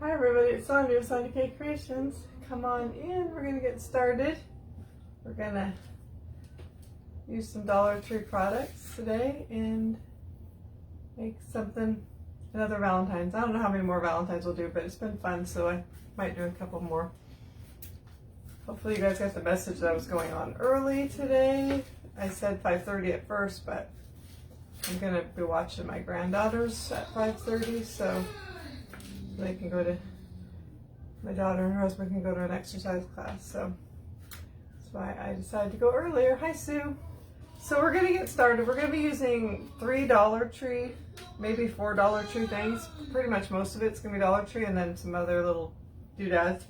Hi everybody, it's Sonia of Sonia K Creations. Come on in, we're gonna get started. We're gonna use some Dollar Tree products today and make something, another Valentine's. I don't know how many more Valentines we'll do, but it's been fun, so I might do a couple more. Hopefully you guys got the message that I was going on early today. I said 5:30 at first, but I'm gonna be watching my granddaughters at 5:30, so they can go to, my daughter and her husband can go to an exercise class, so that's why I decided to go earlier. Hi Sue. So we're gonna get started. We're gonna be using 3 Dollar Tree, maybe 4 Dollar Tree things. Pretty much most of it's gonna be Dollar Tree and then some other little doodads.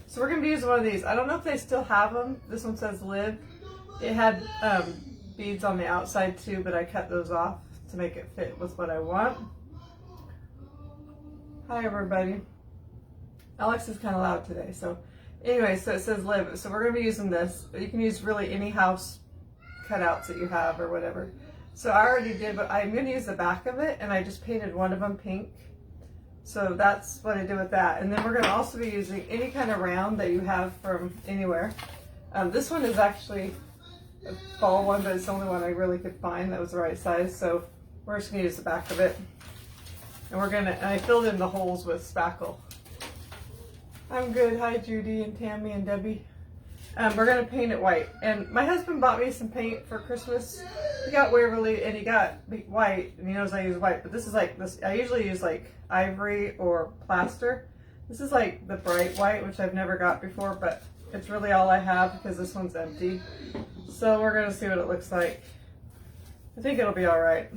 So we're gonna be using one of these. I don't know if they still have them. This one says Live. It had beads on the outside too, but I cut those off to make it fit with what I want. Hi everybody. Alex is kind of loud today, so anyway, so it says Live. So we're going to be using this. You can use really any house cutouts that you have or whatever. So I already did, but I'm going to use the back of it, and I just painted one of them pink. So that's what I did with that. And then we're going to also be using any kind of round that you have from anywhere. This one is actually a fall one, but it's the only one I really could find that was the right size. So we're just going to use the back of it. And I filled in the holes with spackle. I'm good. Hi Judy and Tammy and Debbie. We're gonna paint it white. And my husband bought me some paint for Christmas. He got Waverly and he got white, and he knows I use white, but this is like this. I usually use like ivory or plaster. This is like the bright white, which I've never got before, but it's really all I have because this one's empty. So we're gonna see what it looks like. I think it'll be all right.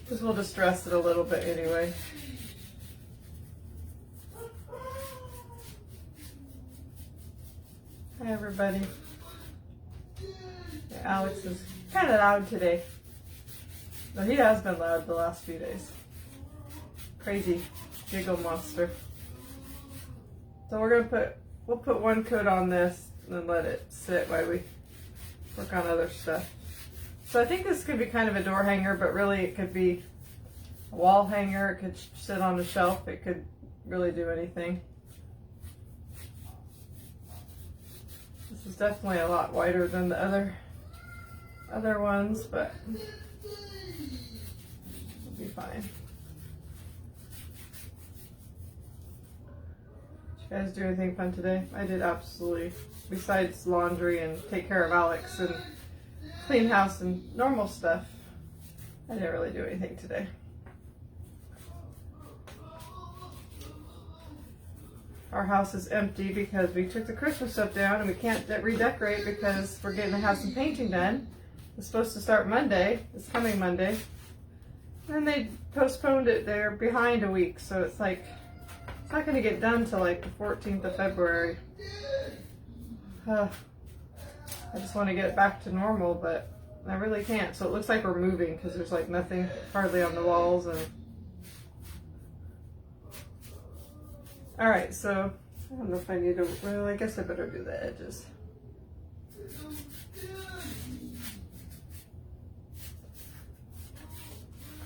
Because we'll just dress it a little bit anyway. Hi everybody. Yeah, Alex is kind of loud today. No, he has been loud the last few days. Crazy giggle monster. So we'll put one coat on this and then let it sit while we work on other stuff. So I think this could be kind of a door hanger, but really it could be a wall hanger. It could sit on a shelf. It could really do anything. This is definitely a lot whiter than the other ones, but it'll be fine. Did you guys do anything fun today? I did absolutely, besides laundry and take care of Alex and clean house and normal stuff. I didn't really do anything today. Our house is empty because we took the Christmas stuff down and we can't redecorate because we're getting to have some painting done. It's supposed to start Monday, this coming Monday. And they postponed it. They're behind a week, so it's like, it's not going to get done till like the 14th of February. I just want to get it back to normal, but I really can't. So it looks like we're moving because there's like nothing hardly on the walls. And all right, so I don't know if I need to, well, I guess I better do the edges.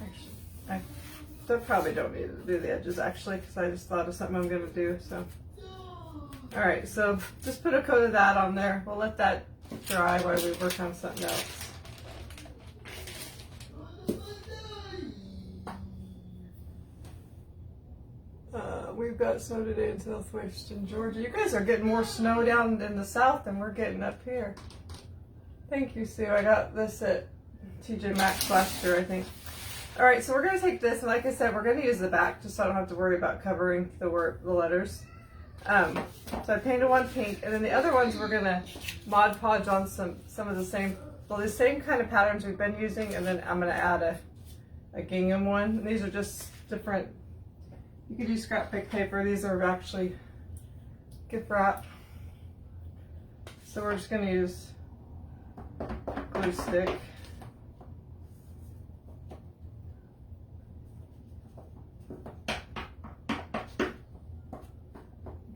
Actually, I probably don't need to do the edges actually, because I just thought of something I'm going to do, so. All right, so just put a coat of that on there. We'll let that dry while we work on something else. We've got snow today in southwestern Georgia. You guys are getting more snow down in the south than we're getting up here. Thank you, Sue. I got this at TJ Maxx last year, I think. All right, so we're going to take this, and like I said, we're going to use the back just so I don't have to worry about covering the letters. So I painted one pink, and then the other ones we're gonna Mod Podge on some of the same kind of patterns we've been using, and then I'm gonna add a gingham one. And these are just different. You could use scrap paper. These are actually gift wrap. So we're just gonna use glue stick.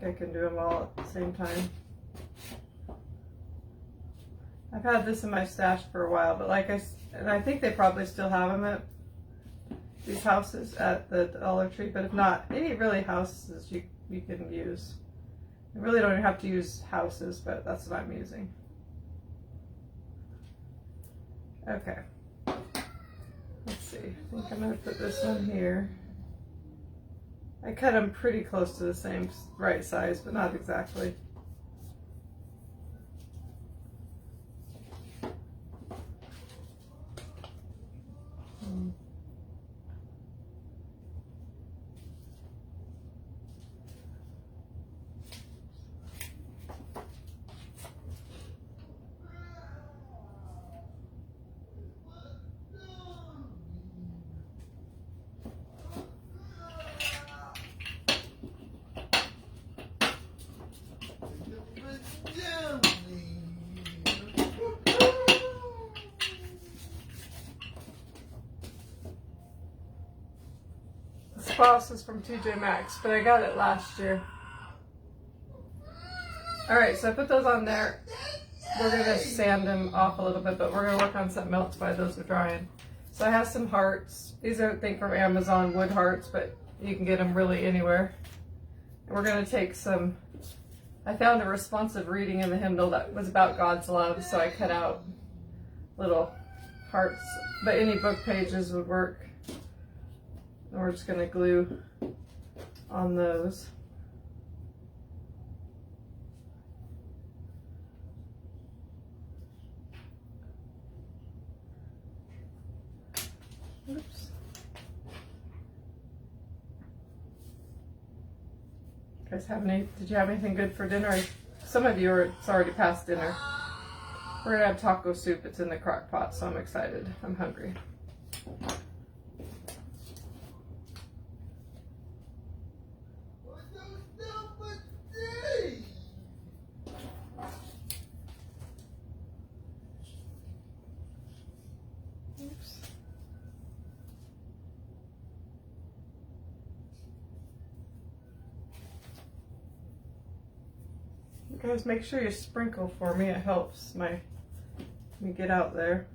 I can do them all at the same time. I've had this in my stash for a while, but I think they probably still have them at these houses at the Dollar Tree, but if not, any really houses you can use. You really don't have to use houses, but that's what I'm using. Okay. Let's see. I think I'm going to put this one here. I cut them pretty close to the same right size, but not exactly. This box is from TJ Maxx, but I got it last year. Alright, so I put those on there. We're going to sand them off a little bit, but we're going to work on something else while those are drying. So I have some hearts. These are, I think, from Amazon, wood hearts, but you can get them really anywhere. And we're going to take some, I found a responsive reading in the hymnal that was about God's love, so I cut out little hearts, but any book pages would work. And we're just going to glue on those. Oops. Guys, did you have anything good for dinner? Some of you it's already past dinner. We're gonna have taco soup. It's in the crock pot, so I'm excited. I'm hungry. Guys, make sure you sprinkle for me. It helps me get out there.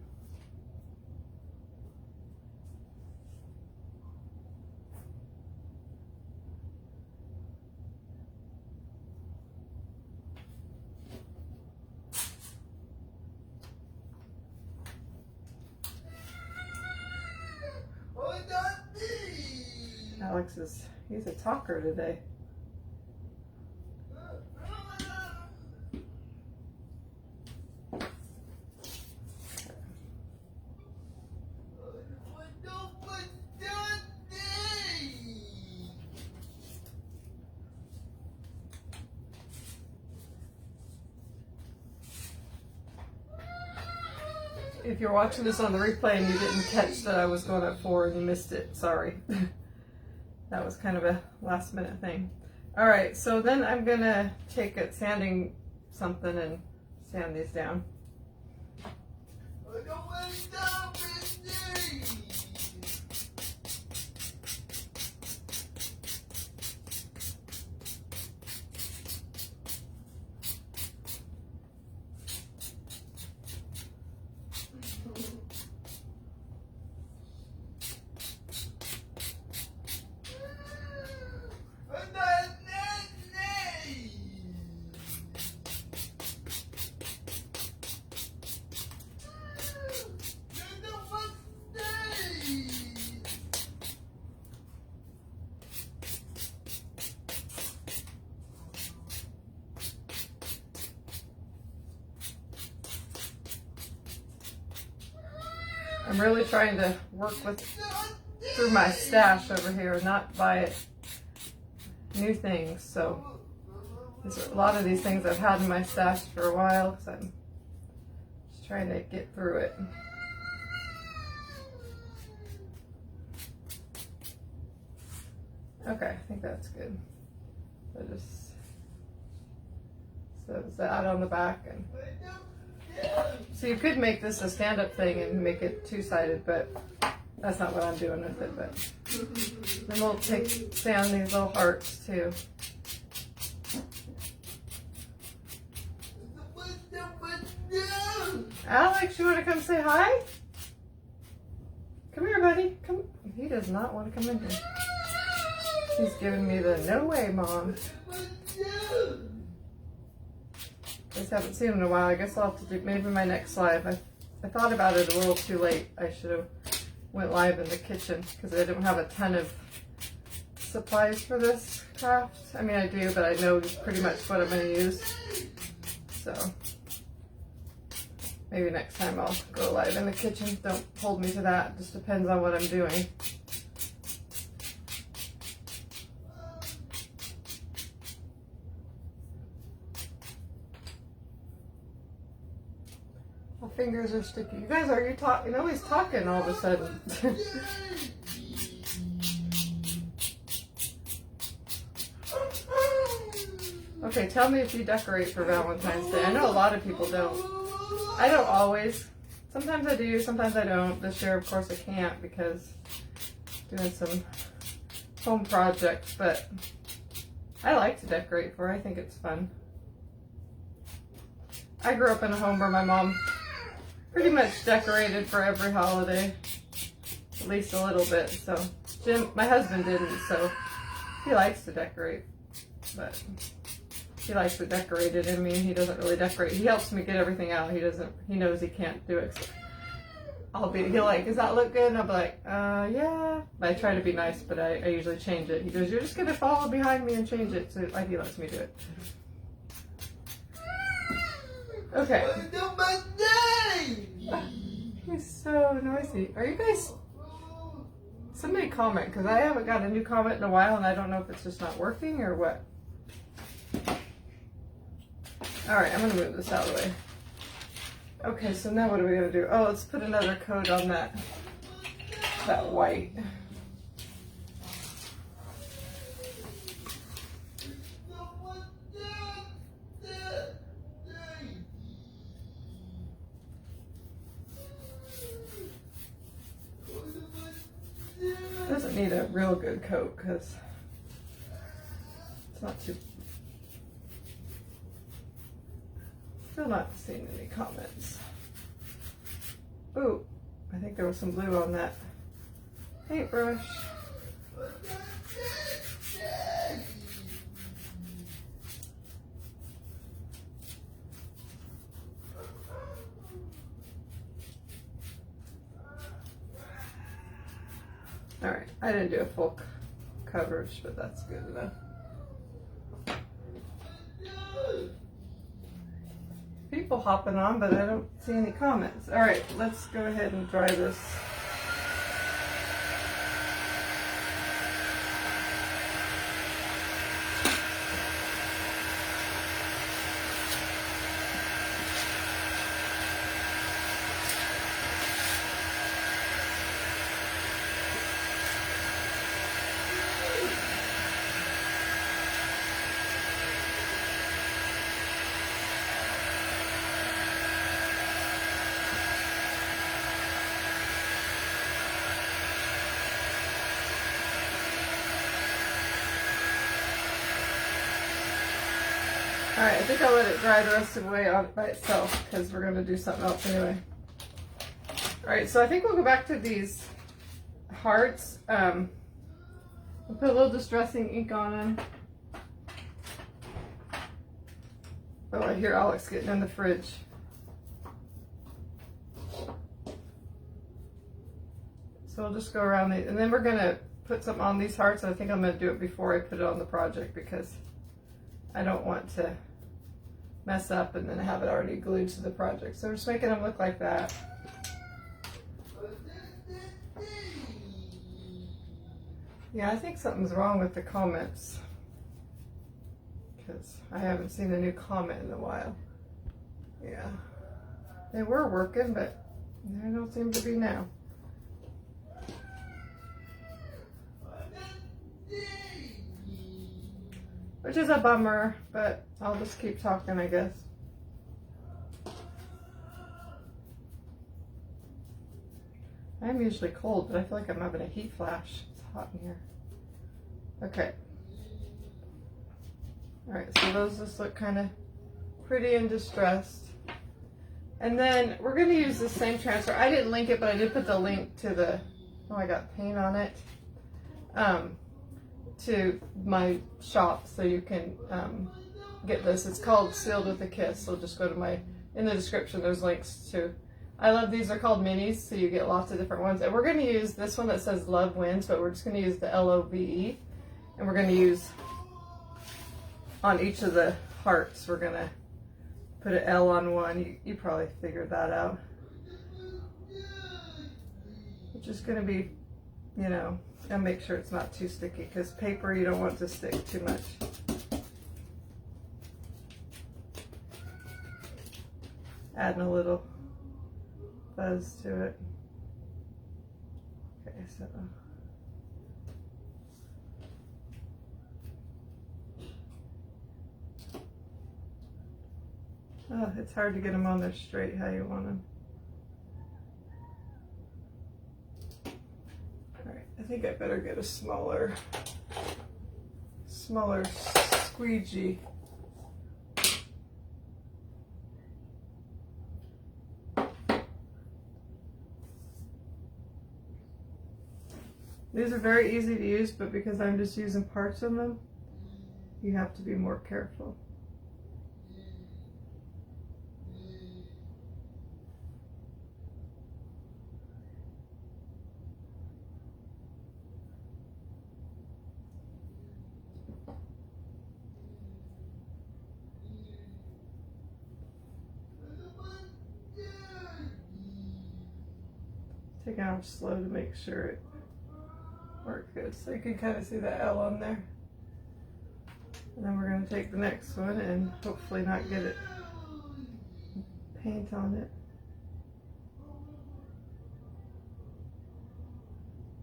Alex he's a talker today. If you're watching this on the replay and you didn't catch that I was going at 4 and you missed it, sorry. That was kind of a last minute thing. Alright, so then I'm going to take a sanding something and sand these down. I'm really trying to work through my stash over here, not buy new things. So a lot of these things I've had in my stash for a while because I'm just trying to get through it. Okay, I think that's good. So just says that on the back. And so you could make this a stand-up thing and make it two-sided, but that's not what I'm doing with it. But then we'll sand these little hearts too. Alex, you want to come say hi? Come here, buddy. Come. He does not want to come in here. He's giving me the no way, Mom. Just haven't seen him in a while. I guess I'll have to do maybe my next live. I thought about it a little too late. I should have went live in the kitchen because I don't have a ton of supplies for this craft. I mean, I do, but I know pretty much what I'm going to use. So maybe next time I'll go live in the kitchen. Don't hold me to that. It just depends on what I'm doing. My fingers are sticky. You guys, are you talking? You know he's talking all of a sudden. Okay, tell me if you decorate for Valentine's Day. I know a lot of people don't. I don't always. Sometimes I do, sometimes I don't. This year, of course, I can't because I'm doing some home projects, but I like to decorate for her. I think it's fun. I grew up in a home where my mom pretty much decorated for every holiday, at least a little bit. So Jim, my husband didn't, so he likes to decorate, but he likes it decorated. I mean, he doesn't really decorate. He helps me get everything out. He knows he can't do it. So he'll like, does that look good? And I'll be like, yeah. But I try to be nice, but I usually change it. He goes, you're just gonna follow behind me and change it. So like, he lets me do it. Okay. He's so noisy. Are you guys? Somebody comment, because I haven't got a new comment in a while, and I don't know if it's just not working or what. All right, I'm gonna move this out of the way. Okay, so now what are we gonna do? Oh, let's put another coat on that white. Doesn't need a real good coat because it's not too. Still not seeing any comments. Ooh, I think there was some blue on that paintbrush. All right, I didn't do a full coverage, but that's good enough. People hopping on, but I don't see any comments. All right, let's go ahead and dry this. All right, I think I'll let it dry the rest of the way on by itself because we're going to do something else anyway. All right, so I think we'll go back to these hearts. We'll put a little distressing ink on them. Oh, I hear Alex getting in the fridge. So we'll just go around these, and then we're going to put something on these hearts. I think I'm going to do it before I put it on the project because I don't want to mess up and then have it already glued to the project. So we're just making them look like that. Yeah, I think something's wrong with the comments because I haven't seen a new comment in a while. Yeah, they were working, but they don't seem to be now. Which is a bummer, but I'll just keep talking, I guess. I'm usually cold, but I feel like I'm having a heat flash. It's hot in here. Okay. All right, so those just look kind of pretty and distressed. And then we're going to use the same transfer. I didn't link it, but I did put the link to the oh, I got paint on it, to my shop, so you can get this. It's called Sealed with a Kiss, so just go to my, in the description there's links to. I love these, are called minis, so you get lots of different ones. And we're going to use this one that says Love Wins, but we're just going to use the LOVE. And we're going to use, on each of the hearts, we're going to put an L on one. You probably figured that out. Which is going to be, you know, and make sure it's not too sticky, because paper you don't want to stick too much. Adding a little fuzz to it. Okay, so oh, it's hard to get them on there straight how you want them. Alright, I think I better get a smaller squeegee. These are very easy to use, but because I'm just using parts of them, you have to be more careful. Take it off slow to make sure it works good. So you can kind of see that L on there. And then we're going to take the next one and hopefully not get it paint on it.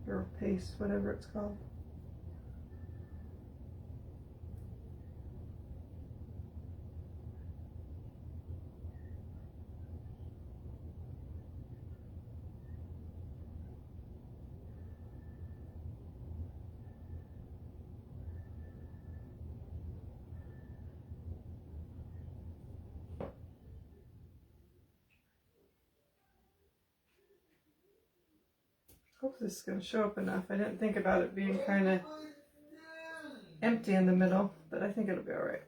Or paste, whatever it's called. Hope this is going to show up enough. I didn't think about it being kind of empty in the middle, but I think it'll be alright.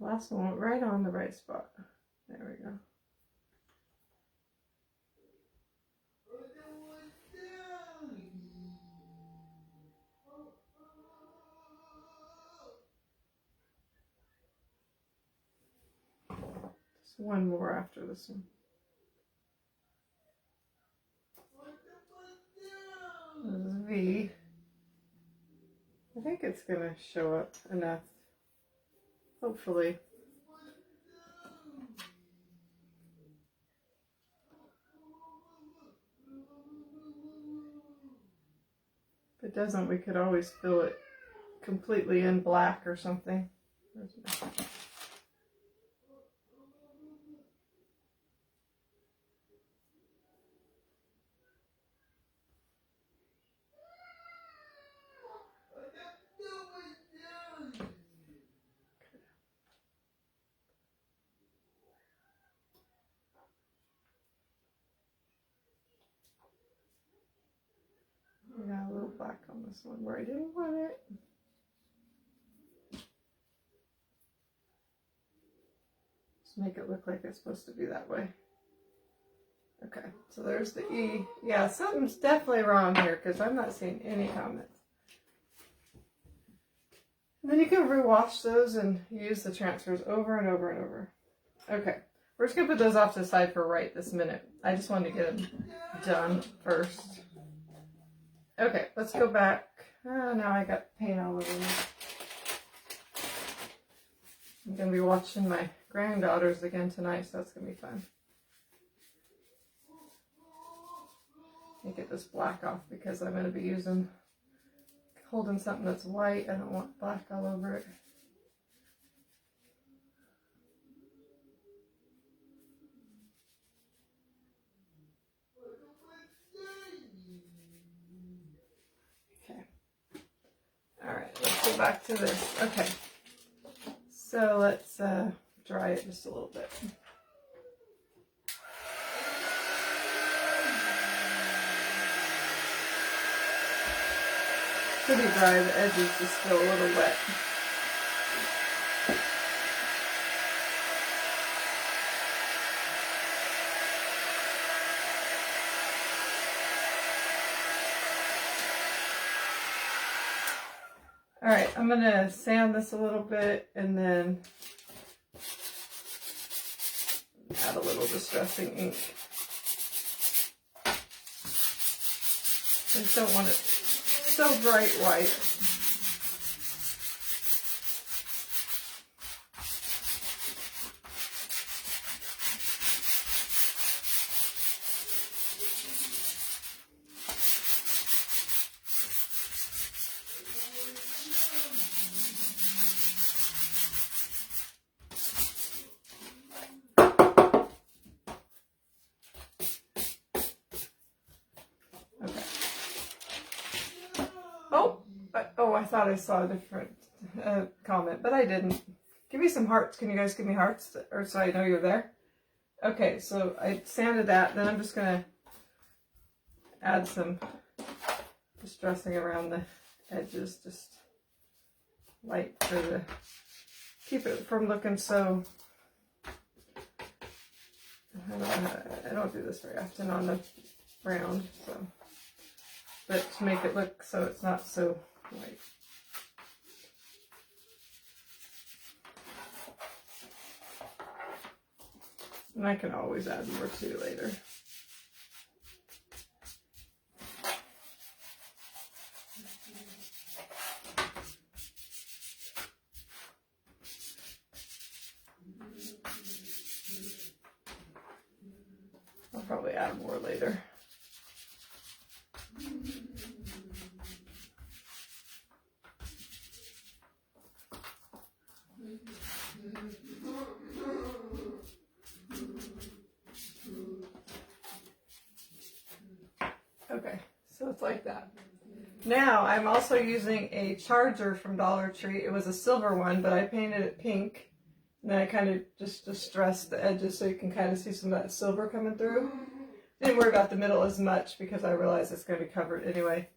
Last one went right on the right spot. There we go. Just one more after this one. This is V. I think it's going to show up enough. Hopefully. If it doesn't, we could always fill it completely in black or something. I got a little black on this one where I didn't want it. Just make it look like it's supposed to be that way. Okay, so there's the E. Yeah, something's definitely wrong here because I'm not seeing any comments. And then you can rewash those and use the transfers over and over and over. Okay, we're just going to put those off to the side for right this minute. I just wanted to get them done first. Okay, let's go back. Oh, now I got paint all over me. I'm going to be watching my granddaughters again tonight, so that's going to be fun. Let me get this black off because I'm going to be holding something that's white. I don't want black all over it. go back to this. Okay. So let's dry it just a little bit. Pretty dry, the edges just feel a little wet. All right, I'm gonna sand this a little bit and then add a little distressing ink. I just don't want it so bright white. I thought I saw a different comment, but I didn't. Give me some hearts. Can you guys give me hearts, or so I know you're there? Okay, so I sanded that. Then I'm just going to add some distressing around the edges, just light for the, keep it from looking so, I don't do this very often on the round, so, but to make it look so it's not so white. And I can always add more too later. I'll probably add more later. Okay, so it's like that. Now I'm also using a charger from Dollar Tree. It was a silver one, but I painted it pink. And then I kind of just distressed the edges so you can kind of see some of that silver coming through. Didn't worry about the middle as much because I realized it's going to be covered anyway.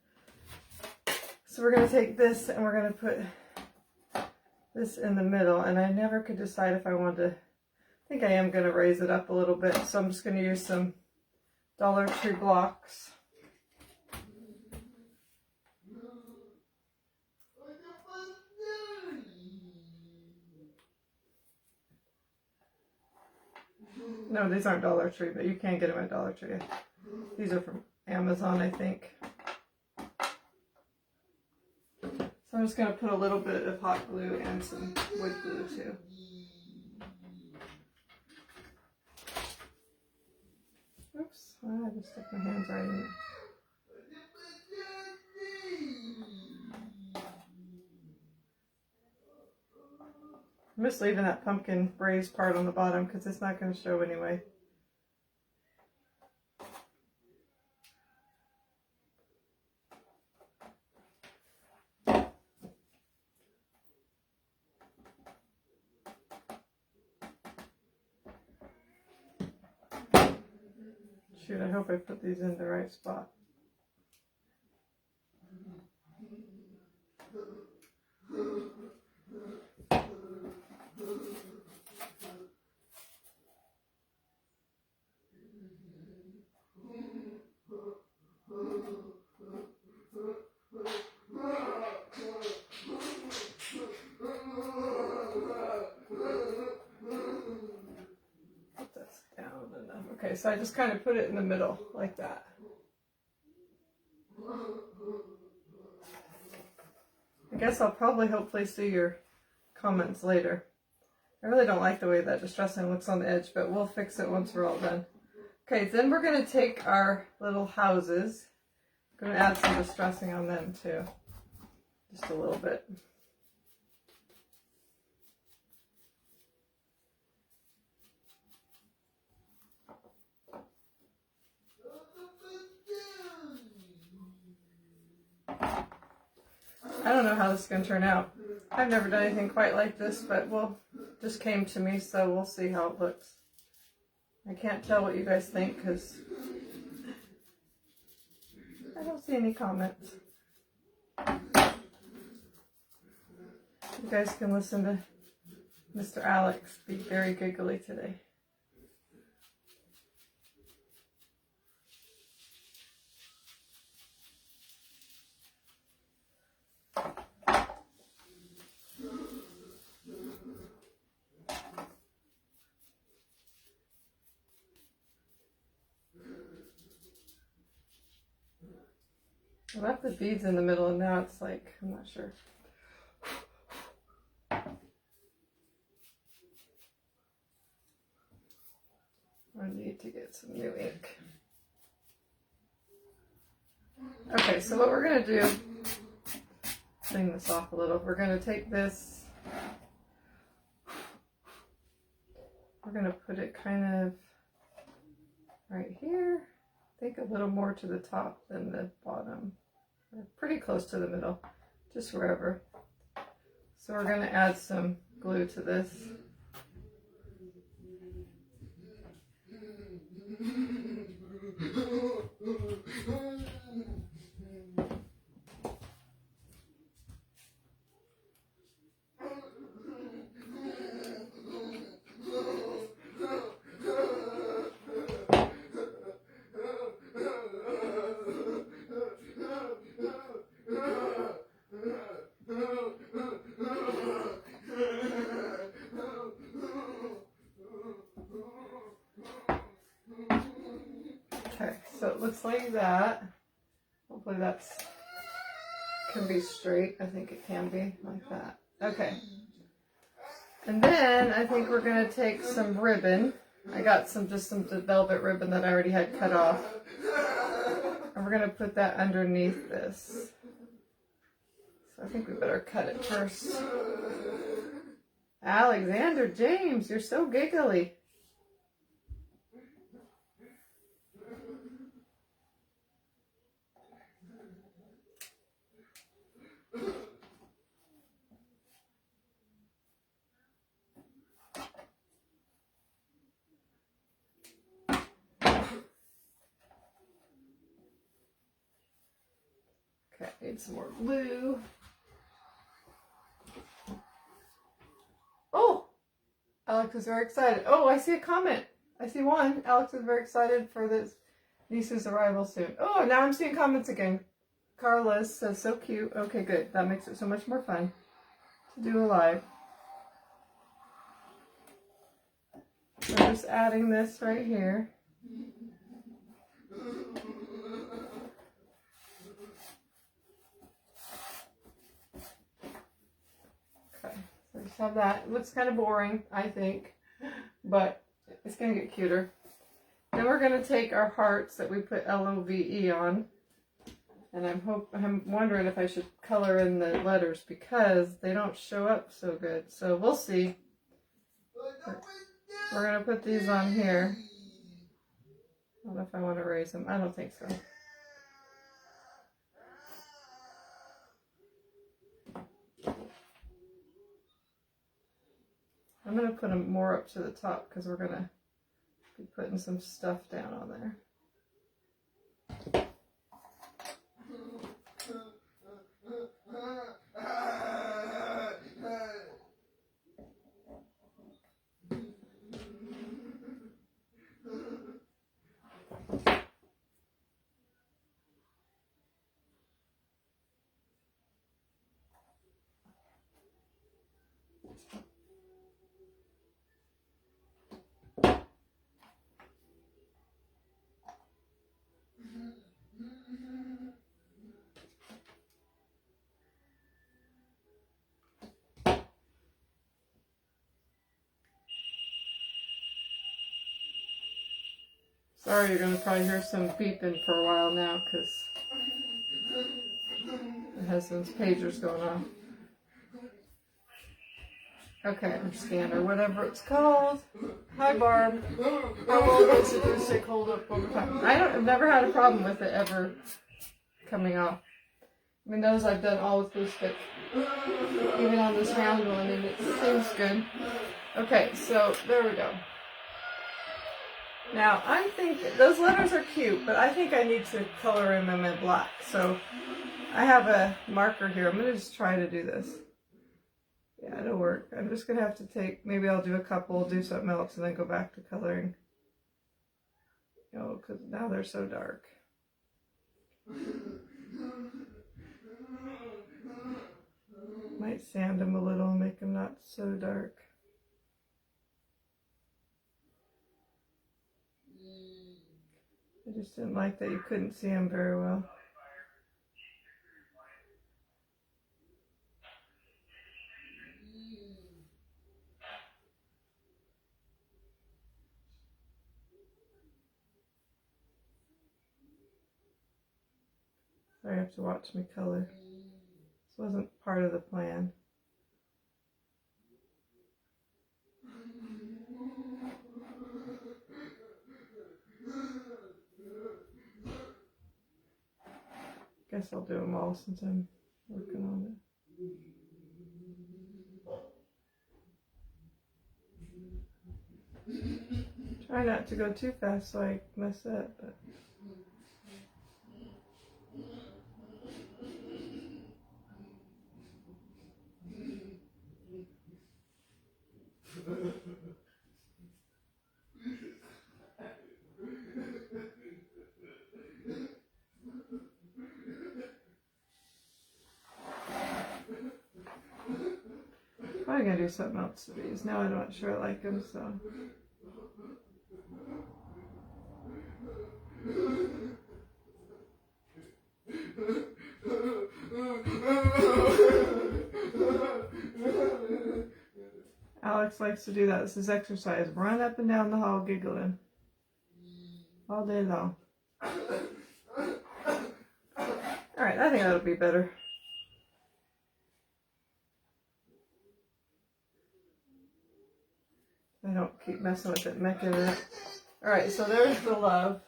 So we're going to take this and we're going to put this in the middle. And I never could decide if I wanted to, I think I am going to raise it up a little bit. So I'm just going to use some Dollar Tree blocks. No, these aren't Dollar Tree, but you can get them at Dollar Tree. These are from Amazon, I think. So I'm just going to put a little bit of hot glue and some wood glue too. Oops, I just stuck my hands right in it. I'm just leaving that pumpkin braised part on the bottom because it's not going to show anyway. Shoot, I hope I put these in the right spot. Okay, so I just kind of put it in the middle like that. I guess I'll probably hopefully see your comments later. I really don't like the way that distressing looks on the edge, but we'll fix it once we're all done. Okay, then we're going to take our little houses. I'm going to add some distressing on them too. Just a little bit. I don't know how this is going to turn out. I've never done anything quite like this, but well, just came to me, so we'll see how it looks. I can't tell what you guys think because I don't see any comments. You guys can listen to Mr. Alex be very giggly today. I left the beads in the middle and now it's like, I'm not sure. I need to get some new ink. Okay, so what we're going to do, clean this off a little. We're going to take this, we're going to put it kind of right here. I think a little more to the top than the bottom. Or pretty close to the middle, just wherever. So we're going to add some glue to this. Okay, so it looks like that. Hopefully that's can be straight. I think it can be like that. Okay. And then I think we're going to take some ribbon. I got some velvet ribbon that I already had cut off. And we're going to put that underneath this. So I think we better cut it first. Alexander James, you're so giggly. Okay, need some more glue. Oh, Alex is very excited. Oh, I see a comment. I see one. Alex is very excited for this niece's arrival soon. Oh, now I'm seeing comments again. Carla says, so cute. Okay, good. That makes it so much more fun to do a live. So I'm just adding this right here. Okay, so just have that. It looks kind of boring, I think, but it's going to get cuter. Then we're going to take our hearts that we put L-O-V-E on. And I'm wondering if I should color in the letters because they don't show up so good. So we'll see. We're going to put these on here. I don't know if I want to raise them. I don't think so. I'm going to put them more up to the top because we're going to be putting some stuff down on there. Sorry, you're going to probably hear some beeping for a while now because it has those pagers going on. Okay, or scanner, whatever it's called. Hi, Barb. How well does the glue stick hold up over time? I've never had a problem with it ever coming off. I mean, those I've done all with glue stick, even on this round one, and it seems good. Okay, so there we go. Now, I'm thinking, those letters are cute, but I think I need to color in them in black. So, I have a marker here. I'm going to just try to do this. Yeah, it'll work. I'm just going to have to take, maybe I'll do a couple, do something else, and then go back to coloring. Oh, because now they're so dark. Might sand them a little and make them not so dark. I just didn't like that you couldn't see them very well. So I have to watch me color. This wasn't part of the plan. Guess I'll do them all since I'm working on it. Try not to go too fast so I mess up, but probably gonna do something else to these. Now I'm not sure I like them, so. Alex likes to do that. This is exercise. Run up and down the hall giggling all day long. Alright, I think that'll be better. I don't keep messing with it, making it. Alright, so there's the love.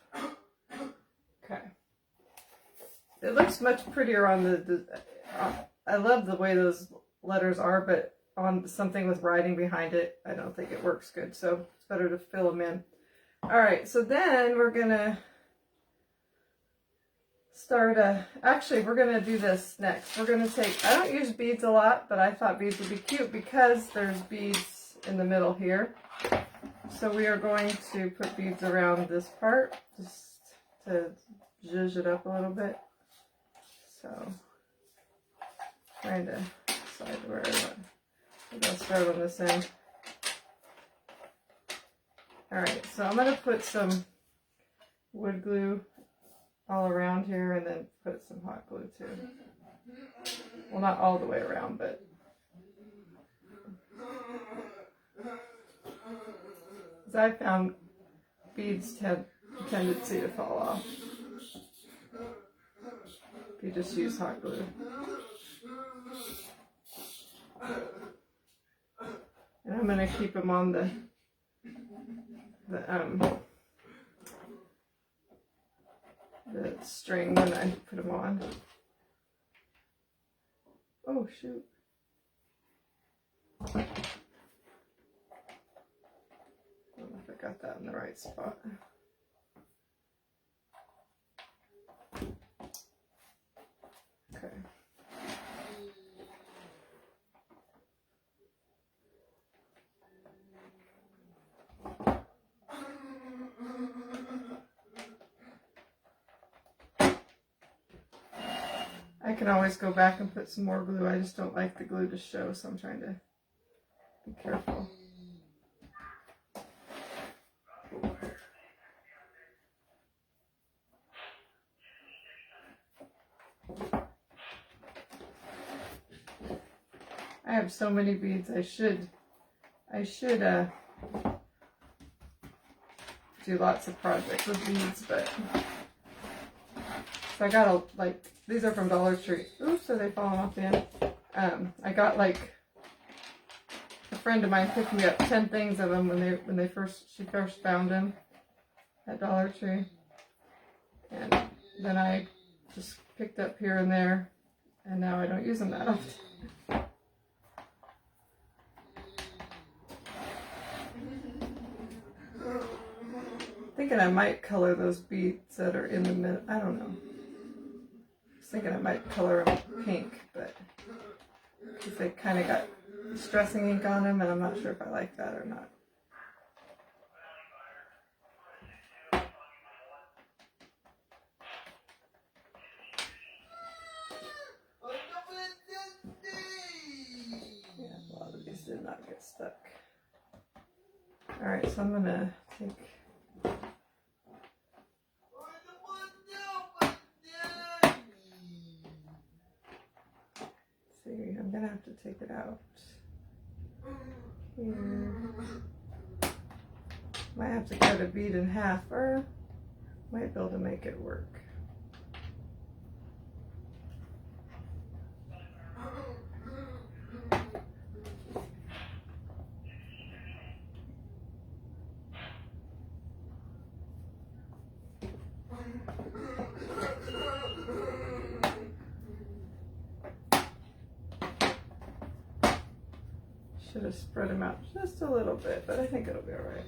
Okay. It looks much prettier on the I love the way those letters are, but on something with writing behind it, I don't think it works good. So it's better to fill them in. Alright, so then we're going to start actually we're going to do this next. We're going to take, I don't use beads a lot, but I thought beads would be cute because there's beads in the middle here. So we are going to put beads around this part just to zhuzh it up a little bit. So, trying to decide where I want. I'll start on this end. Alright, so I'm going to put some wood glue all around here and then put some hot glue too. Well, not all the way around, but as I found, beads have a tendency to fall off if you just use hot glue. And I'm going to keep them on the string when I put them on. Oh shoot. I don't know if I got that in the right spot. Okay. I can always go back and put some more glue. I just don't like the glue to show, so I'm trying to be careful. I have so many beads. I should do lots of projects with beads, but so I got these are from Dollar Tree. Oops, are they falling off the end? I got like a friend of mine picked me up 10 things of them when she first found them at Dollar Tree, and then I just picked up here and there And now I don't use them that often. Thinking I might color those beads that are in the middle. I don't know. I was thinking I might color them pink, but because they kind of got distressing ink on them, and I'm not sure if I like that or not. Yeah, a lot of these did not get stuck. All right, so I'm gonna take. See, I'm gonna have to take it out here. Might have to cut a bead in half, or might be able to make it work. Should have spread them out just a little bit, but I think it'll be all right.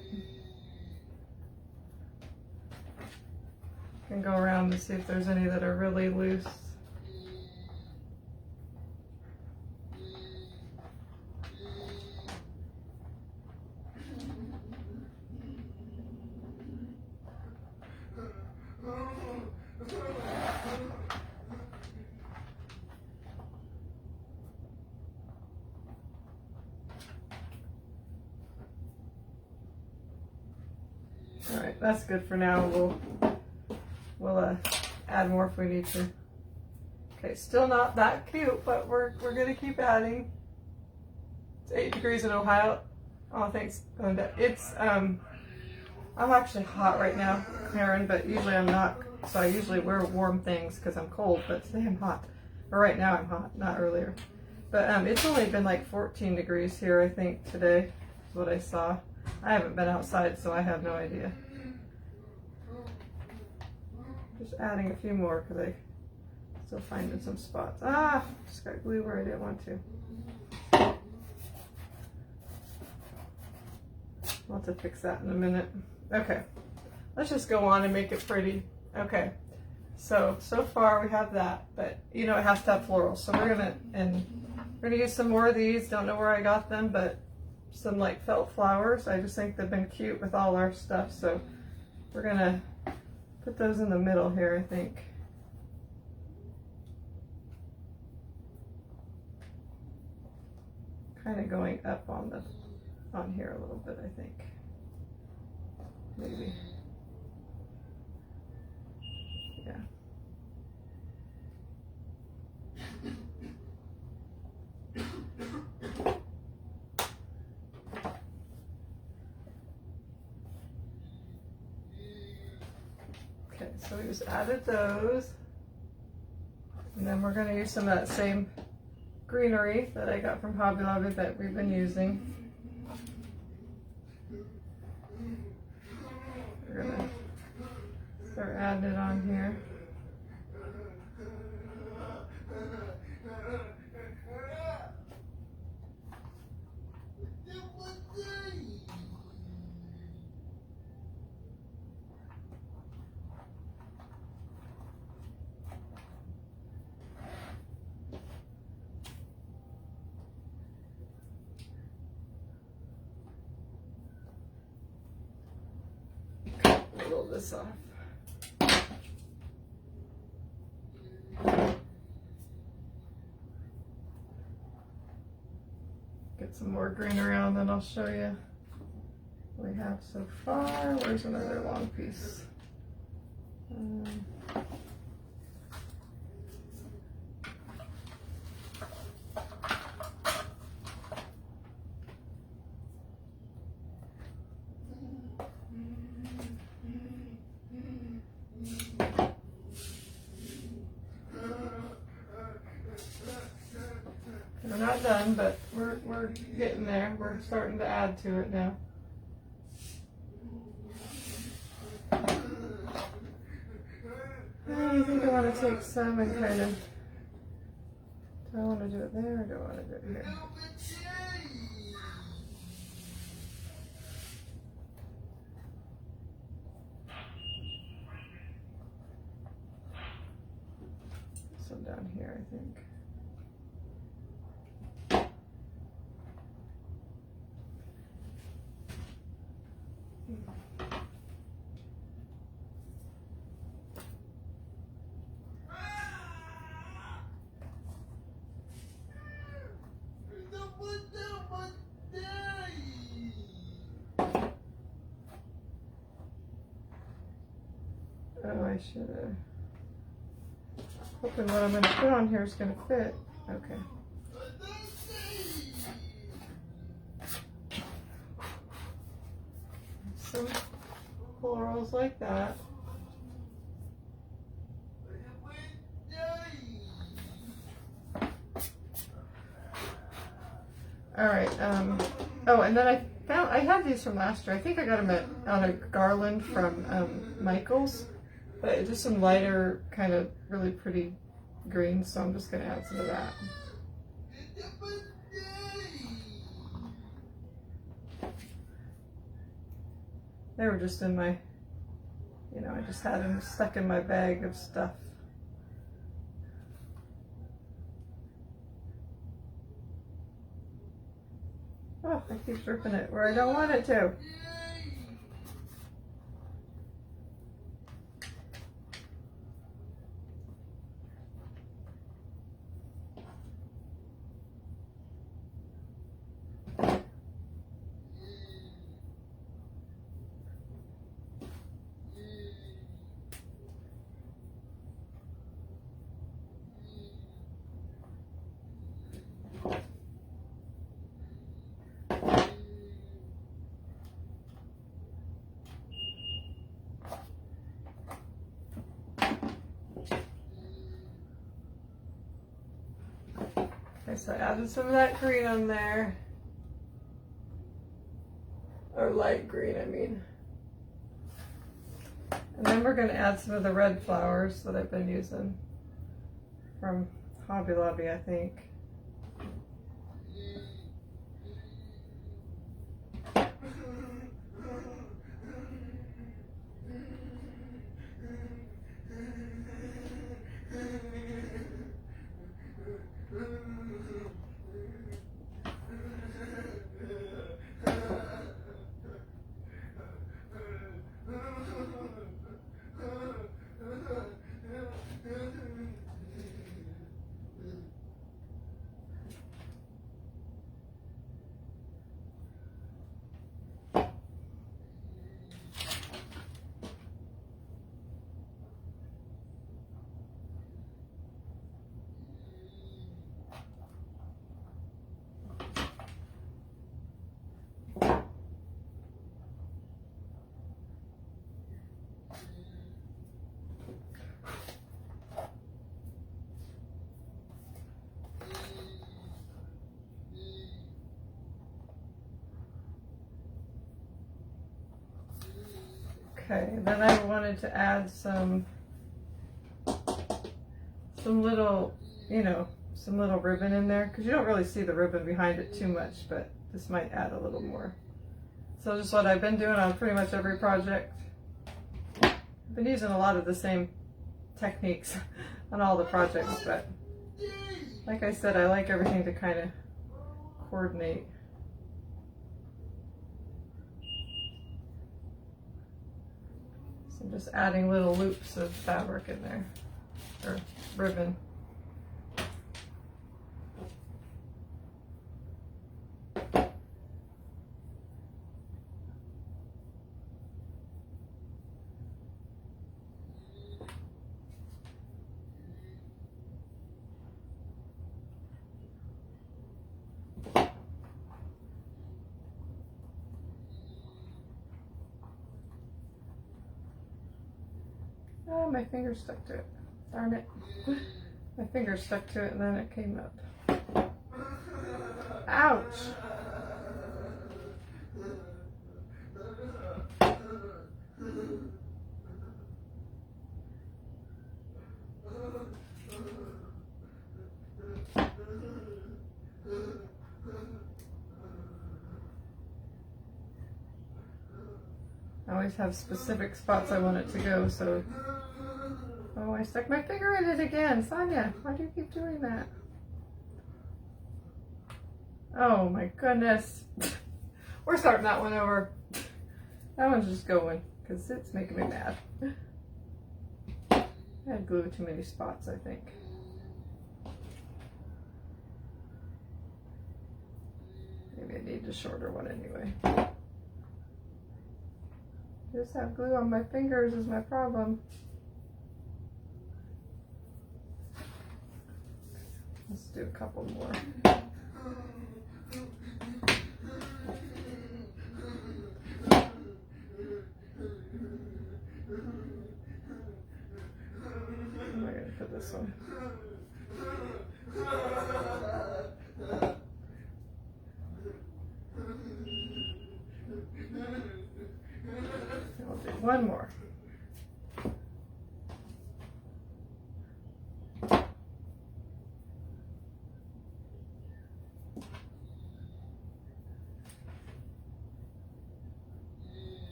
Can go around and see if there's any that are really loose. All right, that's good for now. We'll add more if we need to. Okay, still not that cute, but we're gonna keep adding. It's 8 degrees in Ohio. Oh, thanks, Linda. It's I'm actually hot right now, Karen, but usually I'm not. So I usually wear warm things because I'm cold, but today I'm hot. Or right now I'm hot, not earlier. But it's only been like 14 degrees here, I think, today is what I saw. I haven't been outside, so I have no idea. Just adding a few more because I'm still finding some spots. Ah, just got glue where I didn't want to. I'll have to fix that in a minute. Okay, let's just go on and make it pretty. Okay, so far we have that, but you know it has to have florals. So we're gonna use some more of these. Don't know where I got them, but some like felt flowers. I just think they've been cute with all our stuff, so we're gonna put those in the middle here, I think. Kind of going up on here a little bit, I think. Maybe. Yeah. Okay, so we just added those. And then we're going to use some of that same greenery that I got from Hobby Lobby that we've been using. We're going to start adding it on here. Roll this off. Get some more green around, then I'll show you what we have so far. Where's another long piece? We're not done, but we're getting there. We're starting to add to it now. I think I want to take some and kind of Do I want to do it there or do I want to do it here? So down here, I think. Oh, I should have. Hoping what I'm going to put on here is going to fit. Okay. Some florals like that. All right. Oh, and then I had these from last year. I think I got them on a garland from Michael's, but just some lighter, kind of really pretty green. So I'm just going to add some of that. They were just in my, I just had them stuck in my bag of stuff. Oh, I keep ripping it where I don't want it to. Okay, so I added some of that green on there. Or light green, I mean. And then we're going to add some of the red flowers that I've been using from Hobby Lobby, I think. Okay, then I wanted to add some little, some little ribbon in there, because you don't really see the ribbon behind it too much, but this might add a little more. So just what I've been doing on pretty much every project. I've been using a lot of the same techniques on all the projects, but like I said, I like everything to kind of coordinate. I'm just adding little loops of fabric in there, or ribbon. Oh, my finger stuck to it. Darn it. My finger stuck to it and then it came up. Ouch! always have specific spots I want it to go, so... Oh, I stuck my finger in it again. Sonia, why do you keep doing that? Oh my goodness. We're starting that one over. That one's just going, because it's making me mad. I had glue too many spots, I think. Maybe I need a shorter one anyway. Just have glue on my fingers is my problem. Let's do a couple more. Where am I going to put this one? I'll do one more.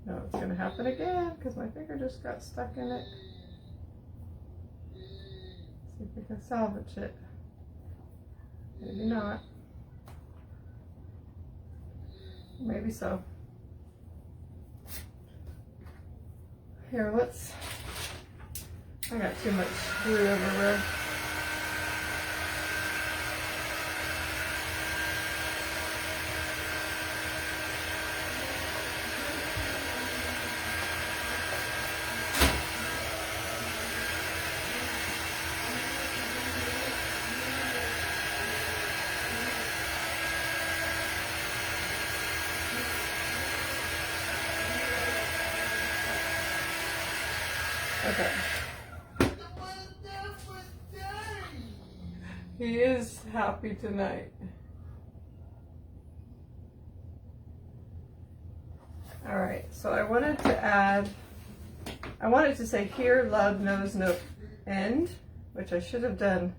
No, it's going to happen again because my finger just got stuck in it. See if we can salvage it. Maybe not. Maybe so. Here, let's... I got too much glue everywhere. Okay. He is happy tonight. All right, so I wanted to say here, love knows no end, which I should have done,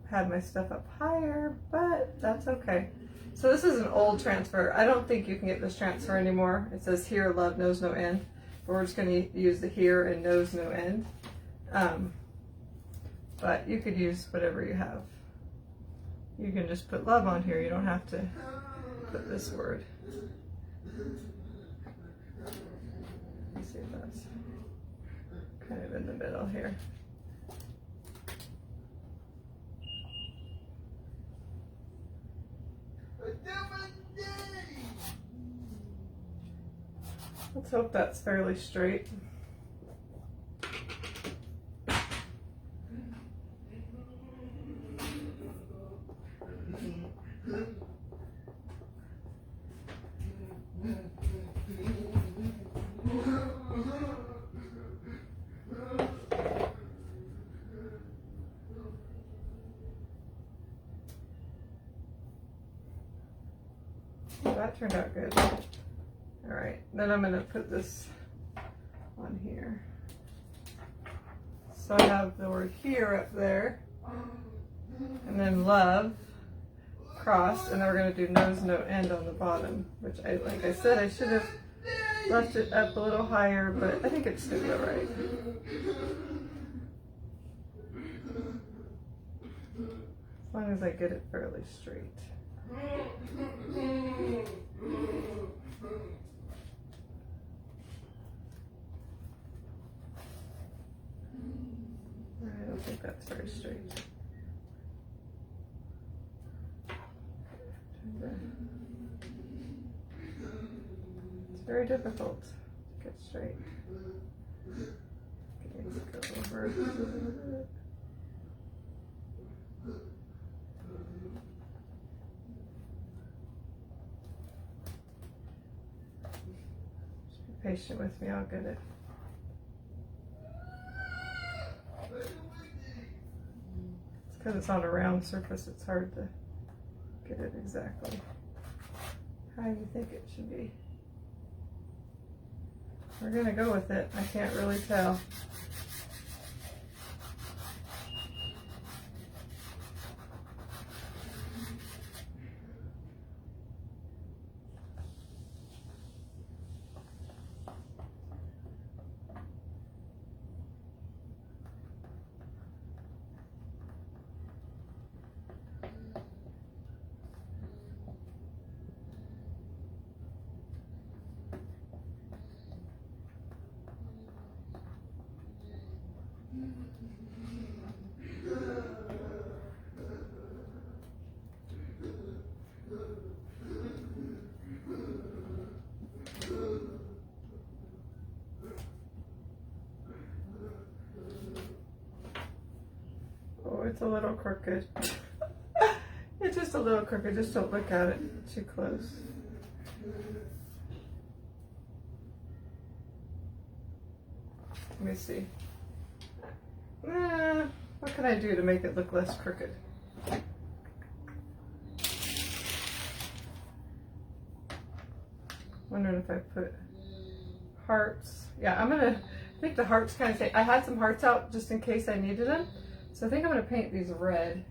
had my stuff up higher, but that's okay. So this is an old transfer. I don't think you can get this transfer anymore. It says here, love knows no end. We're just going to use the here and knows no end. But you could use whatever you have. You can just put love on here. You don't have to put this word. Let's see if that's kind of in the middle here. Let's hope that's fairly straight. Well, that turned out good. All right, then I'm going to put this on here. So I have the word here up there, and then love, crossed, and then we're going to do knows no end on the bottom, which like I said, I should have left it up a little higher, but I think it's going to go right. As long as I get it fairly straight. I don't think that's very straight. It's very difficult to get straight. Okay, let's go over a little bit. Just be patient with me, I'll get it. Because it's on a round surface, it's hard to get it exactly how you think it should be. We're going to go with it. I can't really tell. it's a little crooked. It's just a little crooked. Just don't look at it too close. Let me see. What can I do to make it look less crooked? Wondering if I put hearts. Yeah, I think the hearts kind of say, I had some hearts out just in case I needed them. So I think I'm gonna paint these red.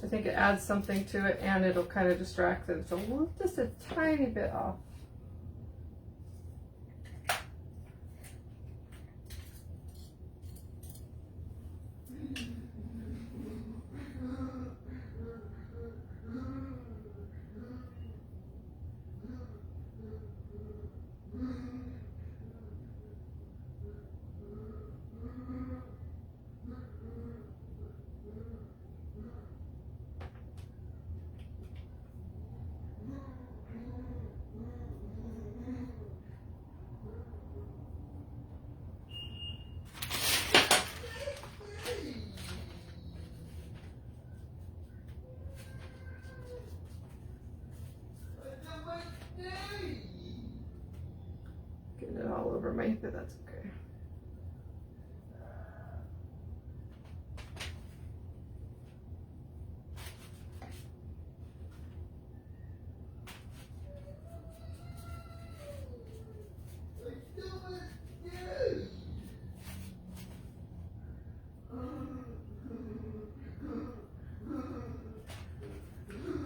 I think it adds something to it and it'll kind of distract it. So just a tiny bit off. Getting it all over me, but that's okay.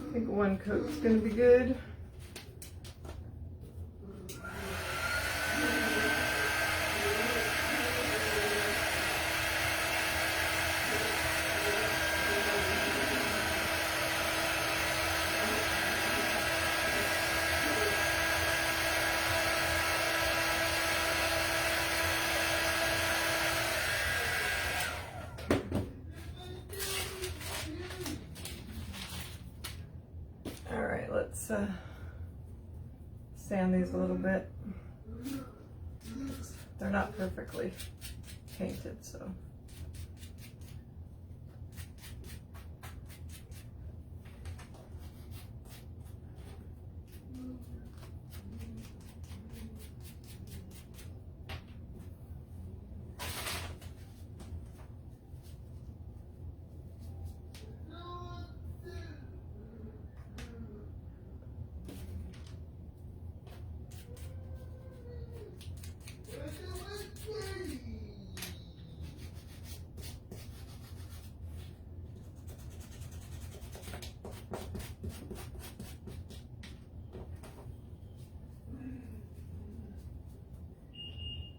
I think one coat's gonna be good. Let's sand these a little bit. They're not perfectly painted, so.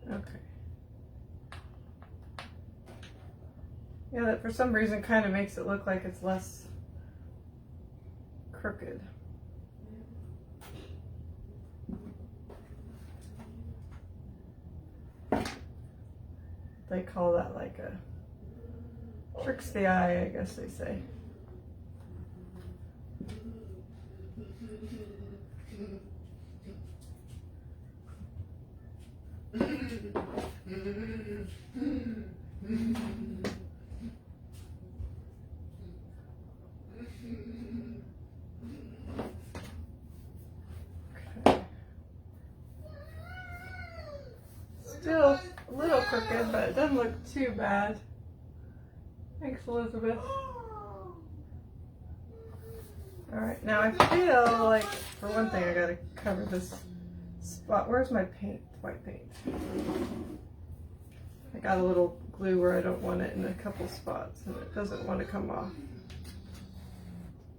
Okay. Yeah, that for some reason kind of makes it look like it's less crooked. They call that like a tricks the eye, I guess they say. Still a little crooked, but it doesn't look too bad. Thanks, Elizabeth. Alright, now I feel like, for one thing, I gotta cover this spot. Where's my paint? White paint. I got a little glue where I don't want it in a couple spots, and it doesn't want to come off.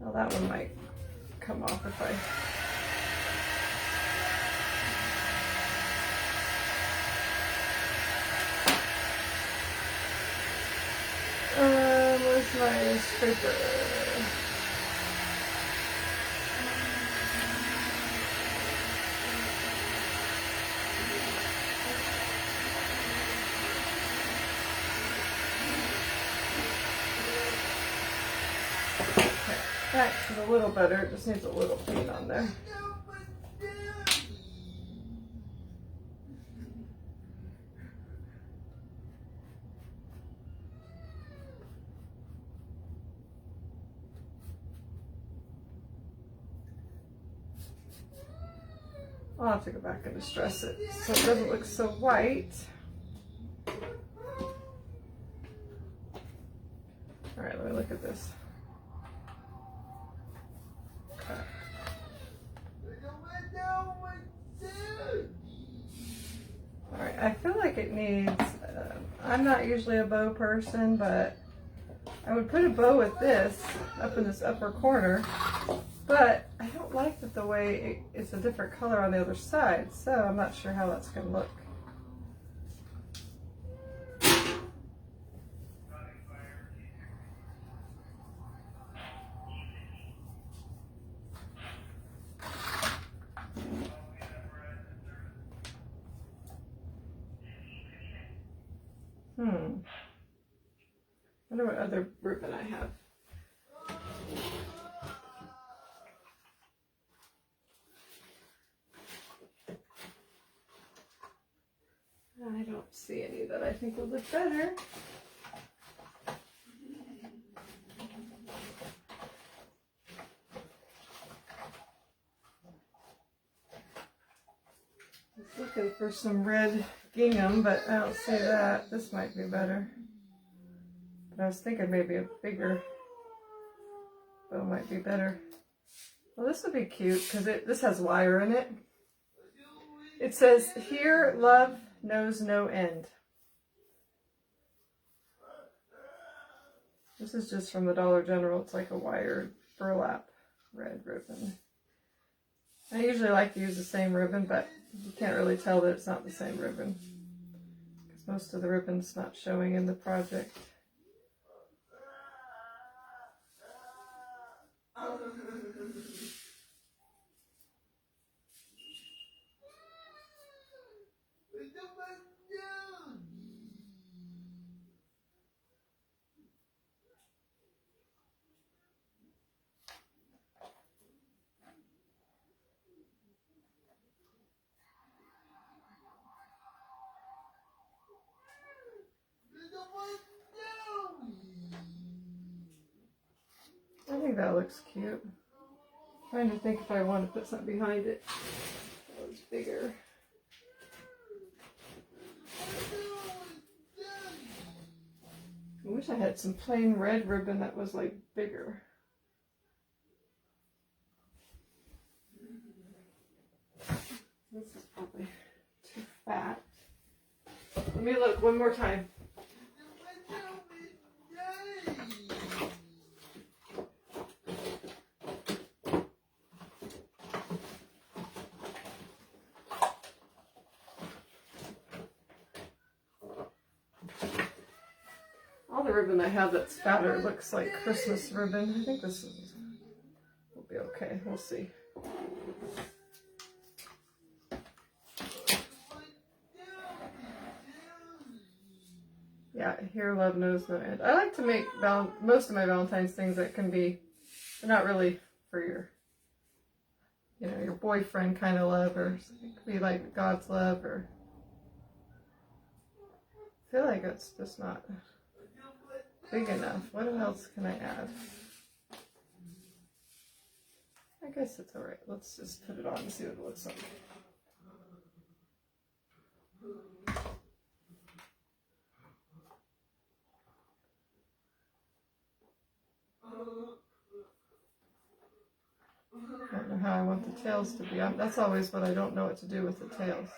Now that one might come off if I... where's my scraper? That is a little better, it just needs a little paint on there. I'll have to go back and distress it so it doesn't look so white. All right, let me look at this. Okay. All right, I feel like it needs, I'm not usually a bow person, but I would put a bow with this up in this upper corner, but I don't like that the way it's a different color on the other side, so I'm not sure how that's going to look. I wonder what other ribbon I have. I don't see any that I think will look better. I was looking for some red gingham, but I don't see that. This might be better. But I was thinking maybe a bigger bow might be better. Well, this would be cute because this has wire in it. It says, "Here love knows no end." This is just from the Dollar General. It's like a wired burlap red ribbon. I usually like to use the same ribbon, but you can't really tell that it's not the same ribbon because most of the ribbon's not showing in the project. I think that looks cute. I'm trying to think if I want to put something behind it that was bigger. I wish I had some plain red ribbon that was like bigger. This is probably too fat. Let me look one more time. All the ribbon I have that's fatter looks like Christmas ribbon. I think this will be okay. We'll see. Yeah, here love knows no end. I like to make most of my Valentine's things that can be, they're not really for your, you know, your boyfriend kind of love, or it could be like God's love, or I feel like it's just not big enough. What else can I add? I guess it's alright. Let's just put it on and see what it looks like. I don't know how I want the tails to be. That's always what I don't know what to do with the tails.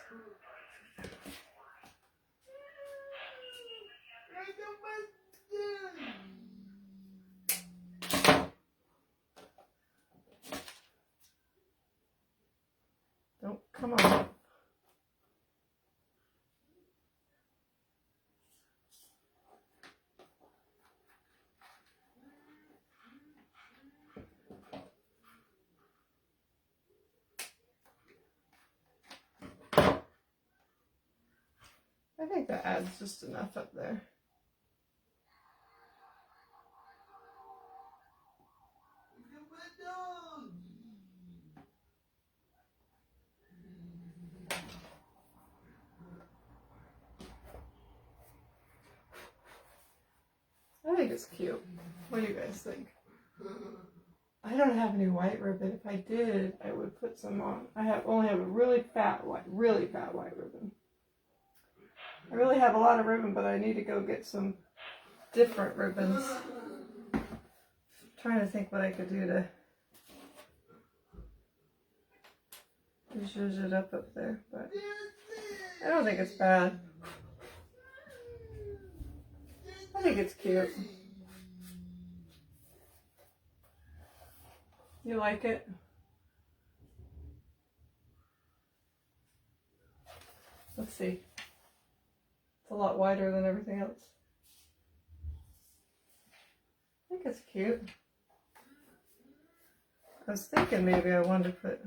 Don't come on. I think that adds just enough up there. I think it's cute. What do you guys think? I don't have any white ribbon. If I did, I would put some on. Only have a really fat white ribbon. I really have a lot of ribbon, but I need to go get some different ribbons. I'm trying to think what I could do to zhuzh it up there, but I don't think it's bad. I think it's cute. You like it? Let's see. It's a lot wider than everything else. I think it's cute. I was thinking maybe I wanted to put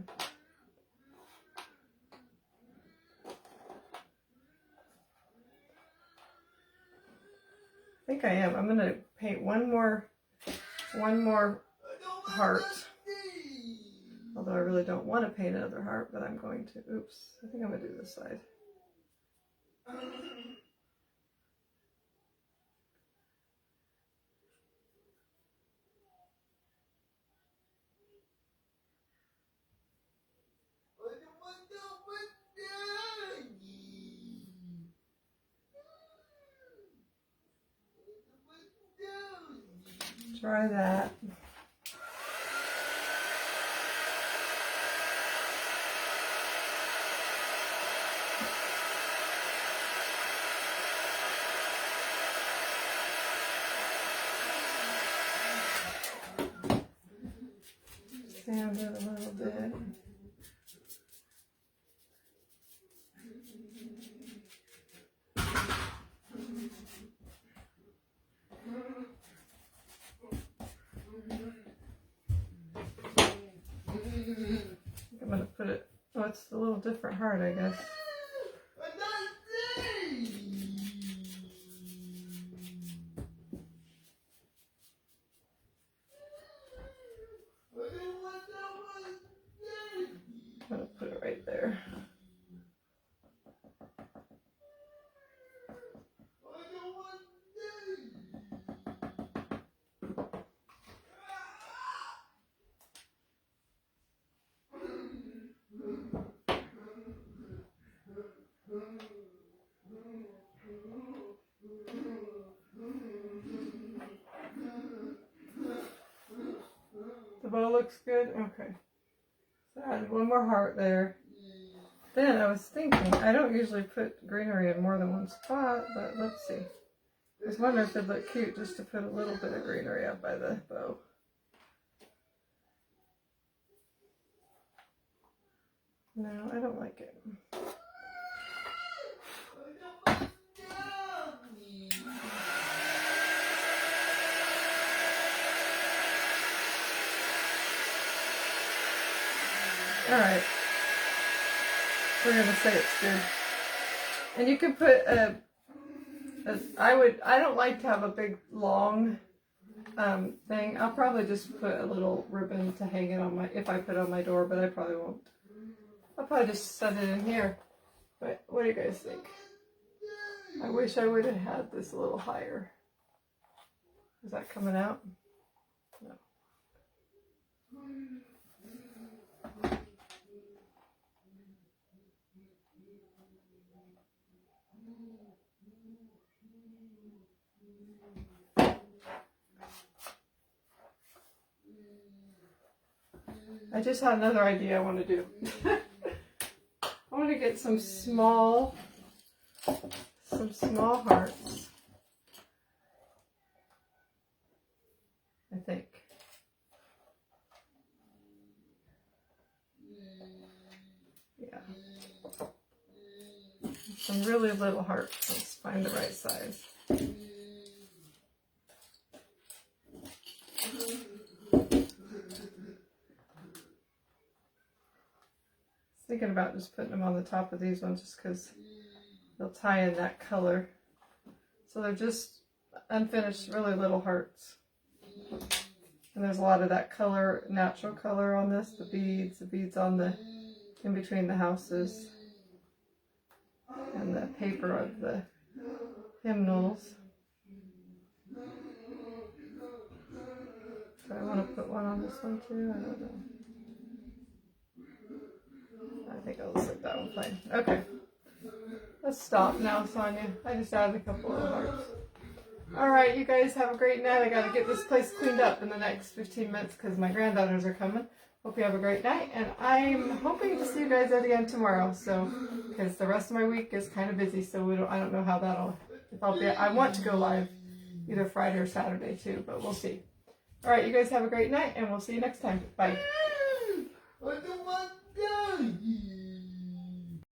I think I am. I'm gonna paint one more heart. Although I really don't want to paint another heart, but I'm going to. Oops, I think I'm gonna do this side. Try that. Sand it a little bit. I'm gonna put it. Oh, it's a little different heart, I guess. I'm gonna put it right there. The bow looks good? Okay. So I add one more heart there. Then I was thinking, I don't usually put greenery in more than one spot, but let's see. I was wondering if it'd look cute just to put a little bit of greenery up by the bow. No, I don't like it. Alright. We're going to say it's good. And you can put I don't like to have a big long thing. I'll probably just put a little ribbon to hang it on if I put it on my door, but I probably won't. I'll probably just set it in here. But what do you guys think? I wish I would have had this a little higher. Is that coming out? No. I just had another idea I want to do. I want to get some small hearts. I think. Yeah. Some really little hearts. Let's find the right size. Thinking about just putting them on the top of these ones just because they'll tie in that color. So they're just unfinished, really little hearts. And there's a lot of that color, natural color on this, the beads on the, in between the houses. And the paper of the hymnals. Do I want to put one on this one too? I don't know. I think I'll just let that one play. Okay. Let's stop now, Sonia. I just added a couple of hearts. Alright, you guys have a great night. I gotta get this place cleaned up in the next 15 minutes because my granddaughters are coming. Hope you have a great night. And I'm hoping to see you guys out again tomorrow. So, because the rest of my week is kind of busy, so I don't know how that'll, if I'll be, I want to go live either Friday or Saturday too, but we'll see. Alright, you guys have a great night and we'll see you next time. Bye.